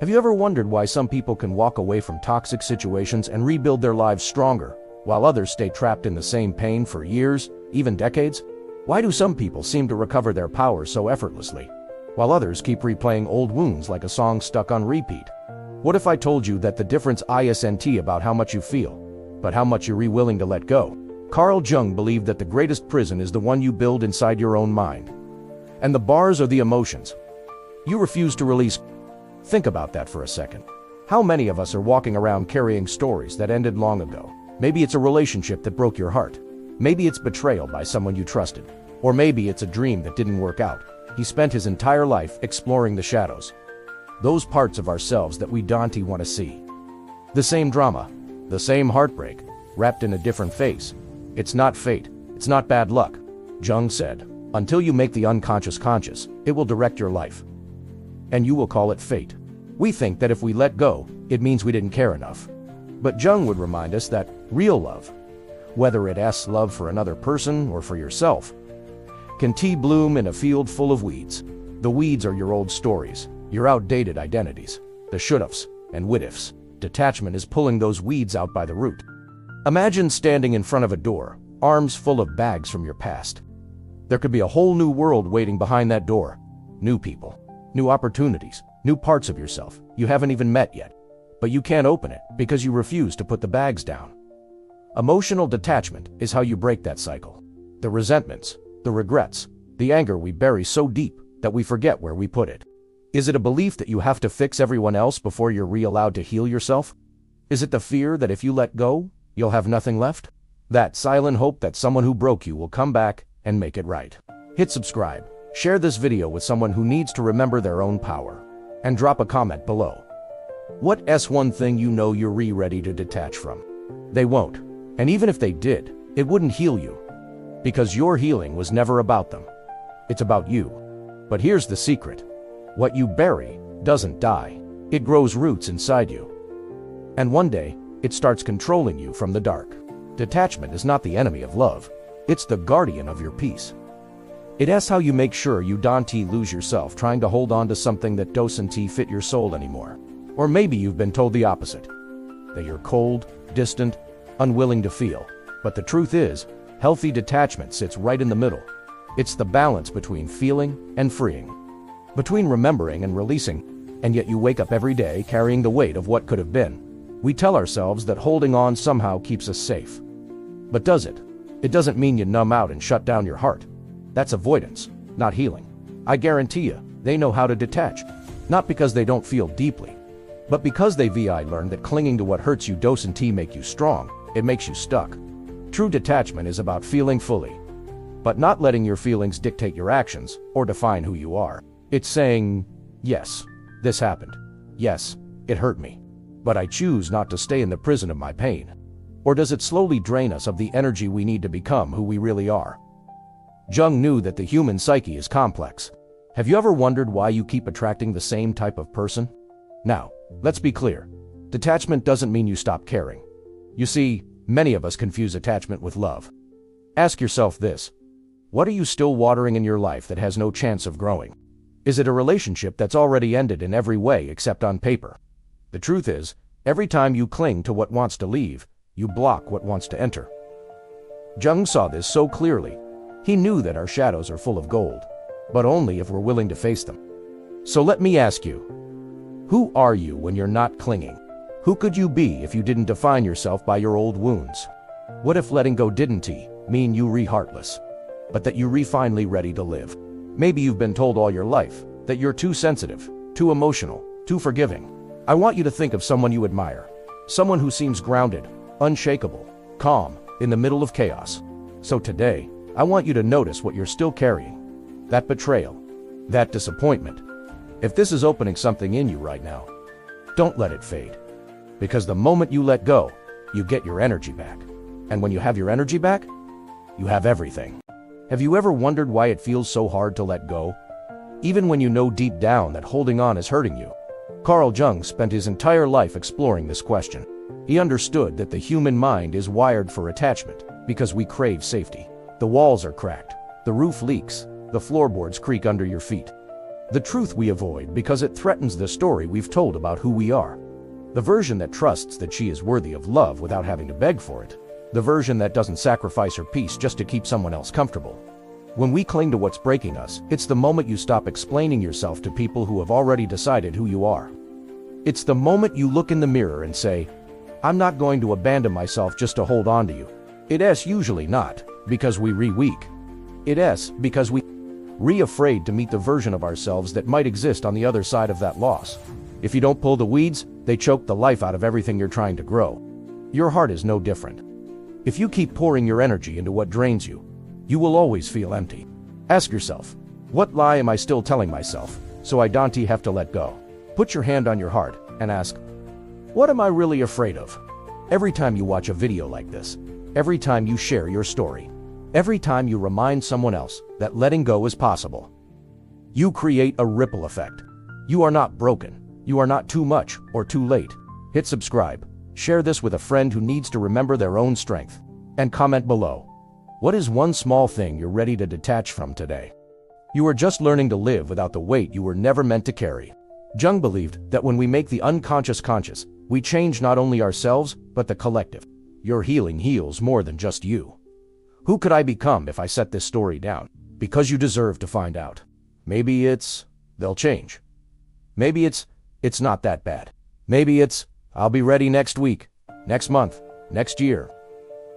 Have you ever wondered why some people can walk away from toxic situations and rebuild their lives stronger, while others stay trapped in the same pain for years, even decades? Why do some people seem to recover their power so effortlessly, while others keep replaying old wounds like a song stuck on repeat? What if I told you that the difference isn't about how much you feel, but how much you're willing to let go? Carl Jung believed that the greatest prison is the one you build inside your own mind. And the bars are the emotions you refuse to release. Think about that for a second. How many of us are walking around carrying stories that ended long ago? Maybe it's a relationship that broke your heart. Maybe it's betrayal by someone you trusted. Or maybe it's a dream that didn't work out. He spent his entire life exploring the shadows. Those parts of ourselves that we don't want to see. The same drama, the same heartbreak, wrapped in a different face. It's not fate, it's not bad luck. Jung said, until you make the unconscious conscious, it will direct your life. And you will call it fate. We think that if we let go, it means we didn't care enough. But Jung would remind us that real love, whether it's love for another person or for yourself, can bloom in a field full of weeds. The weeds are your old stories, your outdated identities, the should-ofs and would-ifs. Detachment is pulling those weeds out by the root. Imagine standing in front of a door, arms full of bags from your past. There could be a whole new world waiting behind that door. New people, new opportunities, new parts of yourself you haven't even met yet. But you can't open it because you refuse to put the bags down. Emotional detachment is how you break that cycle. The resentments, the regrets, the anger we bury so deep that we forget where we put it. Is it a belief that you have to fix everyone else before you're allowed to heal yourself? Is it the fear that if you let go, you'll have nothing left? That silent hope that someone who broke you will come back and make it right. Hit subscribe, share this video with someone who needs to remember their own power, and drop a comment below. What's one thing you know you're ready to detach from? They won't. And even if they did, it wouldn't heal you. Because your healing was never about them. It's about you. But here's the secret. What you bury doesn't die. It grows roots inside you. And one day, it starts controlling you from the dark. Detachment is not the enemy of love. It's the guardian of your peace. It's how you make sure you don't lose yourself trying to hold on to something that doesn't fit your soul anymore. Or maybe you've been told the opposite. That you're cold, distant, unwilling to feel. But the truth is, healthy detachment sits right in the middle. It's the balance between feeling and freeing. Between remembering and releasing. And yet you wake up every day carrying the weight of what could have been. We tell ourselves that holding on somehow keeps us safe. But does it? It doesn't mean you numb out and shut down your heart. That's avoidance, not healing. I guarantee you, they know how to detach. Not because they don't feel deeply, but because they've learned that clinging to what hurts you doesn't make you strong, it makes you stuck. True detachment is about feeling fully, but not letting your feelings dictate your actions or define who you are. It's saying, yes, this happened. Yes, it hurt me. But I choose not to stay in the prison of my pain. Or does it slowly drain us of the energy we need to become who we really are? Jung knew that the human psyche is complex. Have you ever wondered why you keep attracting the same type of person? Now, let's be clear. Detachment doesn't mean you stop caring. You see, many of us confuse attachment with love. Ask yourself this. What are you still watering in your life that has no chance of growing? Is it a relationship that's already ended in every way except on paper? The truth is, every time you cling to what wants to leave, you block what wants to enter. Jung saw this so clearly. He knew that our shadows are full of gold, but only if we're willing to face them. So let me ask you, who are you when you're not clinging? Who could you be if you didn't define yourself by your old wounds? What if letting go didn't mean you heartless, but that you finally ready to live? Maybe you've been told all your life that you're too sensitive, too emotional, too forgiving. I want you to think of someone you admire, someone who seems grounded, unshakable, calm, in the middle of chaos. So today, I want you to notice what you're still carrying. That betrayal, that disappointment. If this is opening something in you right now, don't let it fade. Because the moment you let go, you get your energy back. And when you have your energy back, you have everything. Have you ever wondered why it feels so hard to let go? Even when you know deep down that holding on is hurting you. Carl Jung spent his entire life exploring this question. He understood that the human mind is wired for attachment because we crave safety. The walls are cracked, the roof leaks, the floorboards creak under your feet. The truth we avoid because it threatens the story we've told about who we are. The version that trusts that she is worthy of love without having to beg for it. The version that doesn't sacrifice her peace just to keep someone else comfortable. When we cling to what's breaking us, it's the moment you stop explaining yourself to people who have already decided who you are. It's the moment you look in the mirror and say, I'm not going to abandon myself just to hold on to you. It's usually not because we weak. It's because we afraid to meet the version of ourselves that might exist on the other side of that loss. If you don't pull the weeds, they choke the life out of everything you're trying to grow. Your heart is no different. If you keep pouring your energy into what drains you, you will always feel empty. Ask yourself, what lie am I still telling myself, so I don't have to let go? Put your hand on your heart and ask, what am I really afraid of? Every time you watch a video like this, every time you share your story, every time you remind someone else that letting go is possible, you create a ripple effect. You are not broken. You are not too much or too late. Hit subscribe. Share this with a friend who needs to remember their own strength. And comment below. What is one small thing you're ready to detach from today? You are just learning to live without the weight you were never meant to carry. Jung believed that when we make the unconscious conscious, we change not only ourselves, but the collective. Your healing heals more than just you. Who could I become if I set this story down? Because you deserve to find out. Maybe it's, they'll change. Maybe it's not that bad. Maybe it's, I'll be ready next week, next month, next year.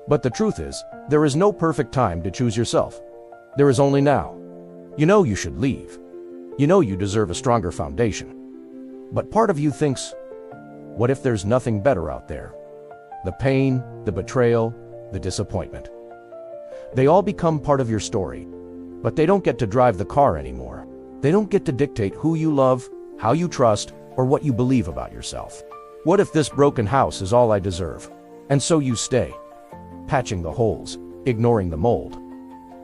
But the truth is, there is no perfect time to choose yourself. There is only now. You know you should leave. You know you deserve a stronger foundation. But part of you thinks, what if there's nothing better out there? The pain, the betrayal, the disappointment. They all become part of your story, but they don't get to drive the car anymore. They don't get to dictate who you love, how you trust, or what you believe about yourself. What if this broken house is all I deserve? And so you stay, patching the holes, ignoring the mold,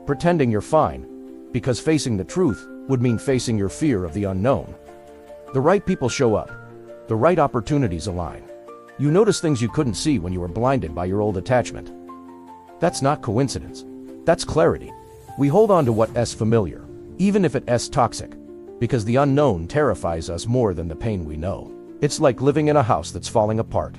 pretending you're fine, because facing the truth would mean facing your fear of the unknown. The right people show up. The right opportunities align. You notice things you couldn't see when you were blinded by your old attachment. That's not coincidence. That's clarity. We hold on to what's familiar, even if it's toxic, because the unknown terrifies us more than the pain we know. It's like living in a house that's falling apart.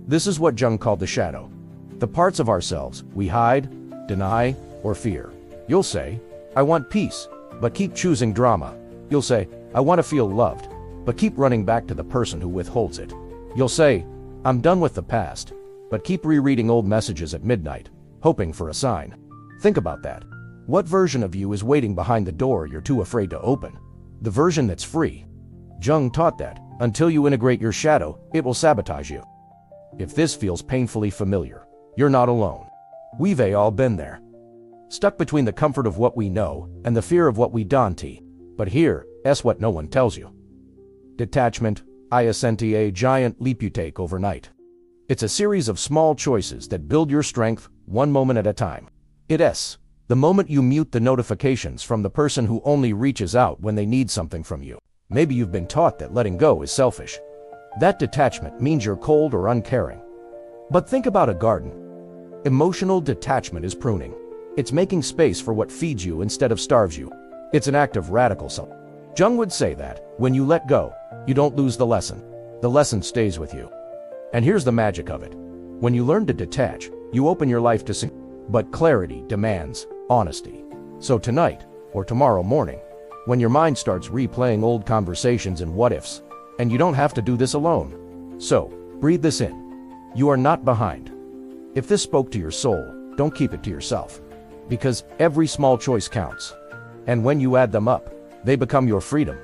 This is what Jung called the shadow. The parts of ourselves we hide, deny, or fear. You'll say, I want peace, but keep choosing drama. You'll say, I want to feel loved, but keep running back to the person who withholds it. You'll say, I'm done with the past, but keep rereading old messages at midnight, hoping for a sign. Think about that. What version of you is waiting behind the door you're too afraid to open? The version that's free. Jung taught that, until you integrate your shadow, it will sabotage you. If this feels painfully familiar, you're not alone. We've all been there. Stuck between the comfort of what we know and the fear of what we don't. But here's what no one tells you. Detachment isn't a giant leap you take overnight. It's a series of small choices that build your strength one moment at a time. It's the moment you mute the notifications from the person who only reaches out when they need something from you. Maybe you've been taught that letting go is selfish. That detachment means you're cold or uncaring. But think about a garden. Emotional detachment is pruning. It's making space for what feeds you instead of starves you. It's an act of radical self. Jung would say that, when you let go, you don't lose the lesson. The lesson stays with you. And here's the magic of it. When you learn to detach, you open your life to sing. But clarity demands honesty. So tonight, or tomorrow morning, when your mind starts replaying old conversations and what-ifs, and you don't have to do this alone. So, breathe this in. You are not behind. If this spoke to your soul, don't keep it to yourself. Because every small choice counts. And when you add them up, they become your freedom.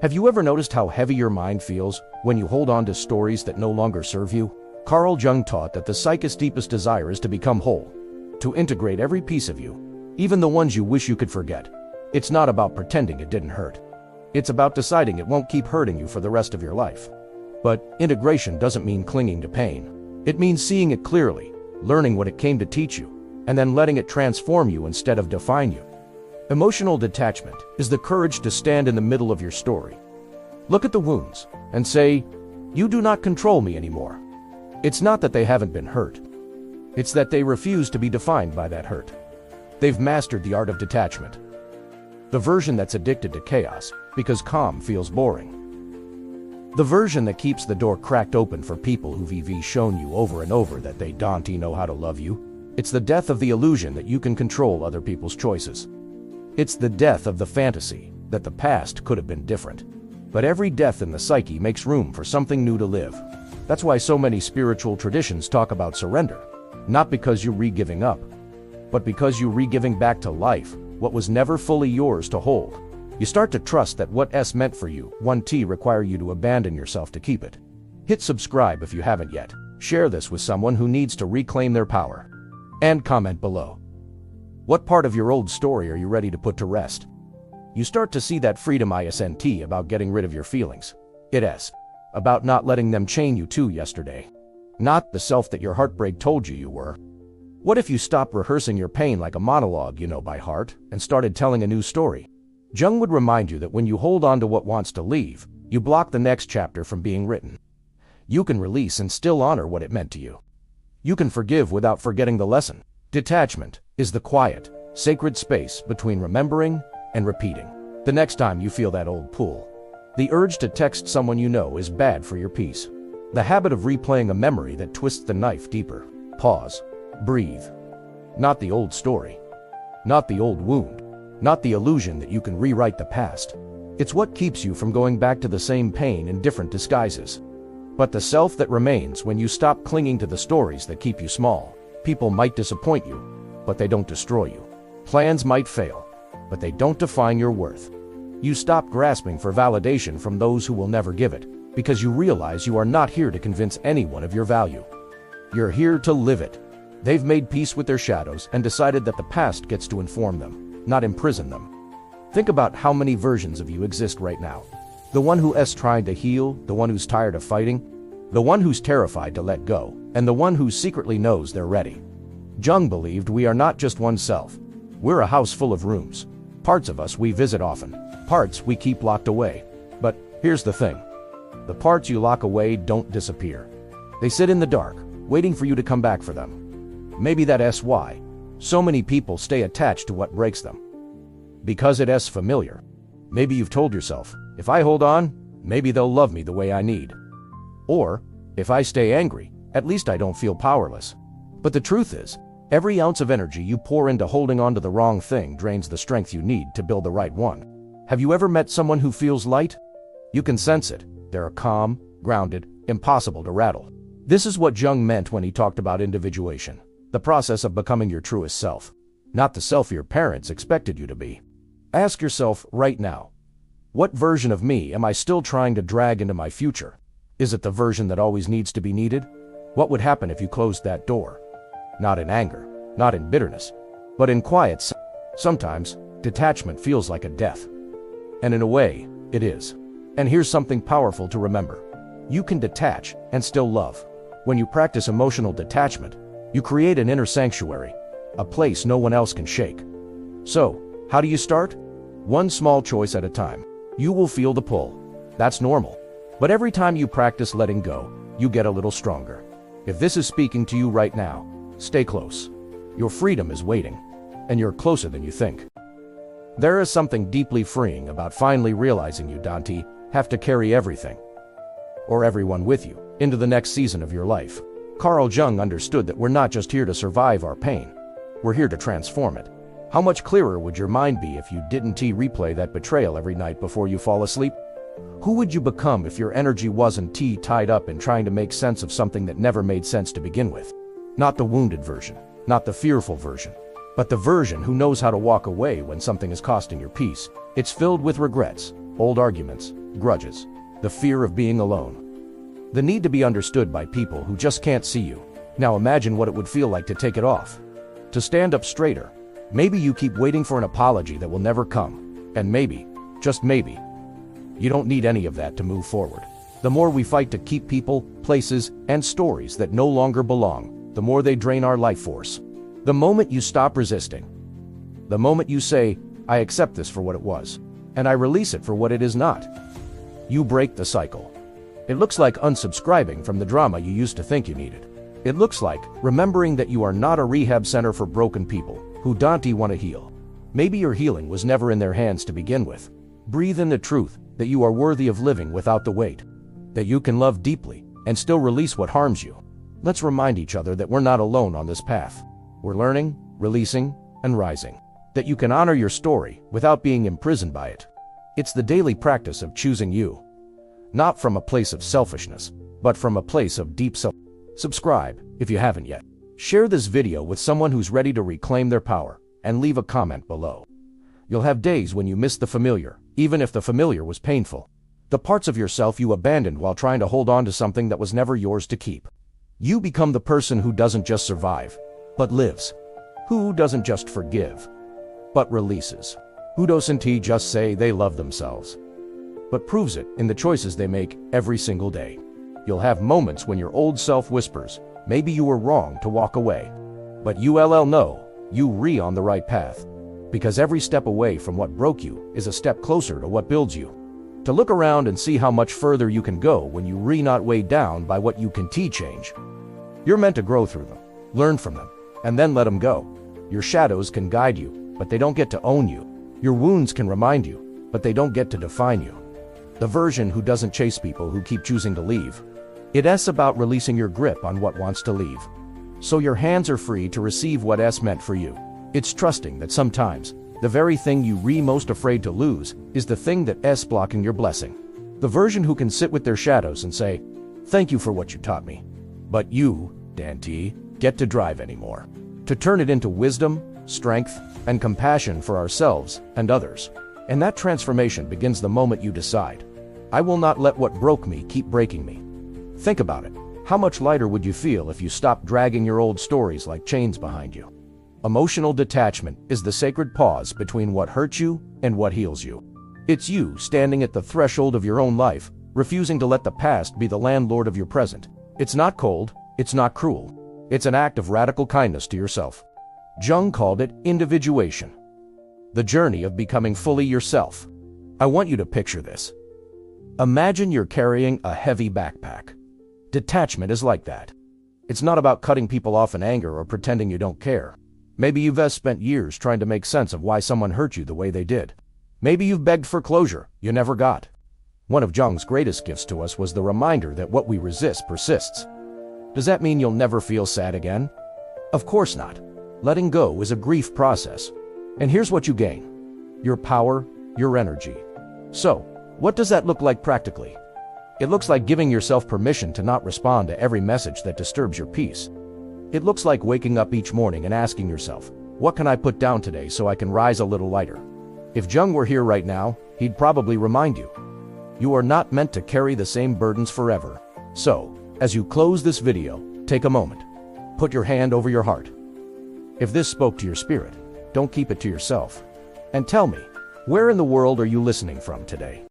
Have you ever noticed how heavy your mind feels when you hold on to stories that no longer serve you? Carl Jung taught that the psyche's deepest desire is to become whole, to integrate every piece of you, even the ones you wish you could forget. It's not about pretending it didn't hurt. It's about deciding it won't keep hurting you for the rest of your life. But integration doesn't mean clinging to pain. It means seeing it clearly, learning what it came to teach you, and then letting it transform you instead of define you. Emotional detachment is the courage to stand in the middle of your story. Look at the wounds and say, you do not control me anymore. It's not that they haven't been hurt. It's that they refuse to be defined by that hurt. They've mastered the art of detachment. The version that's addicted to chaos, because calm feels boring. The version that keeps the door cracked open for people who've shown you over and over that they don't know how to love you. It's the death of the illusion that you can control other people's choices. It's the death of the fantasy that the past could have been different. But every death in the psyche makes room for something new to live. That's why so many spiritual traditions talk about surrender. Not because you're re-giving up, but because you're re-giving back to life what was never fully yours to hold. You start to trust that what's meant for you won't require you to abandon yourself to keep it. Hit subscribe if you haven't yet. Share this with someone who needs to reclaim their power. And comment below. What part of your old story are you ready to put to rest? You start to see that freedom isn't about getting rid of your feelings. It's about not letting them chain you to yesterday. Not the self that your heartbreak told you were. What if you stopped rehearsing your pain like a monologue you know by heart and started telling a new story? Jung would remind you that when you hold on to what wants to leave, you block the next chapter from being written. You can release and still honor what it meant to you. You can forgive without forgetting the lesson. Detachment is the quiet, sacred space between remembering and repeating. The next time you feel that old pull, the urge to text someone you know is bad for your peace. The habit of replaying a memory that twists the knife deeper. Pause. Breathe. Not the old story. Not the old wound. Not the illusion that you can rewrite the past. It's what keeps you from going back to the same pain in different disguises. But the self that remains when you stop clinging to the stories that keep you small. People might disappoint you, but they don't destroy you. Plans might fail, but they don't define your worth. You stop grasping for validation from those who will never give it, because you realize you are not here to convince anyone of your value. You're here to live it. They've made peace with their shadows and decided that the past gets to inform them, not imprison them. Think about how many versions of you exist right now. The one who's trying to heal, the one who's tired of fighting, the one who's terrified to let go, and the one who secretly knows they're ready. Jung believed we are not just one self. We're a house full of rooms. Parts of us we visit often, parts we keep locked away. But here's the thing. The parts you lock away don't disappear. They sit in the dark, waiting for you to come back for them. Maybe that's why so many people stay attached to what breaks them. Because it's familiar. Maybe you've told yourself, if I hold on, maybe they'll love me the way I need. Or, if I stay angry, at least I don't feel powerless. But the truth is, every ounce of energy you pour into holding on to the wrong thing drains the strength you need to build the right one. Have you ever met someone who feels light? You can sense it. They're calm, grounded, impossible to rattle. This is what Jung meant when he talked about individuation. The process of becoming your truest self. Not the self your parents expected you to be. Ask yourself right now, what version of me am I still trying to drag into my future? Is it the version that always needs to be needed? What would happen if you closed that door? Not in anger, not in bitterness, but in quiet. Sometimes, detachment feels like a death. And in a way, it is. And here's something powerful to remember. You can detach and still love. When you practice emotional detachment, you create an inner sanctuary, a place no one else can shake. So, how do you start? One small choice at a time. You will feel the pull. That's normal. But every time you practice letting go, you get a little stronger. If this is speaking to you right now, stay close. Your freedom is waiting, and you're closer than you think. There is something deeply freeing about finally realizing you don't have to carry everything or everyone with you into the next season of your life. Carl Jung understood that we're not just here to survive our pain. We're here to transform it. How much clearer would your mind be if you didn't replay that betrayal every night before you fall asleep? Who would you become if your energy wasn't tied up in trying to make sense of something that never made sense to begin with? Not the wounded version, not the fearful version, but the version who knows how to walk away when something is costing your peace. It's filled with regrets, old arguments, grudges, the fear of being alone, the need to be understood by people who just can't see you. Now imagine what it would feel like to take it off, to stand up straighter. Maybe you keep waiting for an apology that will never come, and maybe, just maybe, you don't need any of that to move forward. The more we fight to keep people, places, and stories that no longer belong, the more they drain our life force. The moment you stop resisting, the moment you say, I accept this for what it was, and I release it for what it is not, you break the cycle. It looks like unsubscribing from the drama you used to think you needed. It looks like remembering that you are not a rehab center for broken people who don't want to heal. Maybe your healing was never in their hands to begin with. Breathe in the truth that you are worthy of living without the weight, that you can love deeply and still release what harms you. Let's remind each other that we're not alone on this path. We're learning, releasing, and rising. That you can honor your story without being imprisoned by it. It's the daily practice of choosing you. Not from a place of selfishness, but from a place of deep self. Subscribe if you haven't yet. Share this video with someone who's ready to reclaim their power, and leave a comment below. You'll have days when you miss the familiar, even if the familiar was painful. The parts of yourself you abandoned while trying to hold on to something that was never yours to keep. You become the person who doesn't just survive, but lives. Who doesn't just forgive, but releases. Who doesn't just say they love themselves, but proves it in the choices they make every single day. You'll have moments when your old self whispers, maybe you were wrong to walk away. But you'll know, you're on the right path. Because every step away from what broke you is a step closer to what builds you. To look around and see how much further you can go when you're not weighed down by what you can change. You're meant to grow through them, learn from them, and then let them go. Your shadows can guide you, but they don't get to own you. Your wounds can remind you, but they don't get to define you. The version who doesn't chase people who keep choosing to leave. It's about releasing your grip on what wants to leave, so your hands are free to receive what's meant for you. It's trusting that sometimes, the very thing you're most afraid to lose is the thing that's blocking your blessing. The version who can sit with their shadows and say, thank you for what you taught me. But you, Dante, get to drive anymore. To turn it into wisdom, strength, and compassion for ourselves and others. And that transformation begins the moment you decide, I will not let what broke me keep breaking me. Think about it. How much lighter would you feel if you stopped dragging your old stories like chains behind you? Emotional detachment is the sacred pause between what hurts you and what heals you. It's you standing at the threshold of your own life, refusing to let the past be the landlord of your present. It's not cold, it's not cruel. It's an act of radical kindness to yourself. Jung called it individuation. The journey of becoming fully yourself. I want you to picture this. Imagine you're carrying a heavy backpack. Detachment is like that. It's not about cutting people off in anger or pretending you don't care. Maybe you've spent years trying to make sense of why someone hurt you the way they did. Maybe you've begged for closure you never got. One of Jung's greatest gifts to us was the reminder that what we resist persists. Does that mean you'll never feel sad again? Of course not. Letting go is a grief process. And here's what you gain. Your power, your energy. So, what does that look like practically? It looks like giving yourself permission to not respond to every message that disturbs your peace. It looks like waking up each morning and asking yourself, what can I put down today so I can rise a little lighter? If Jung were here right now, he'd probably remind you. You are not meant to carry the same burdens forever. So, as you close this video, take a moment. Put your hand over your heart. If this spoke to your spirit, don't keep it to yourself. And tell me, where in the world are you listening from today?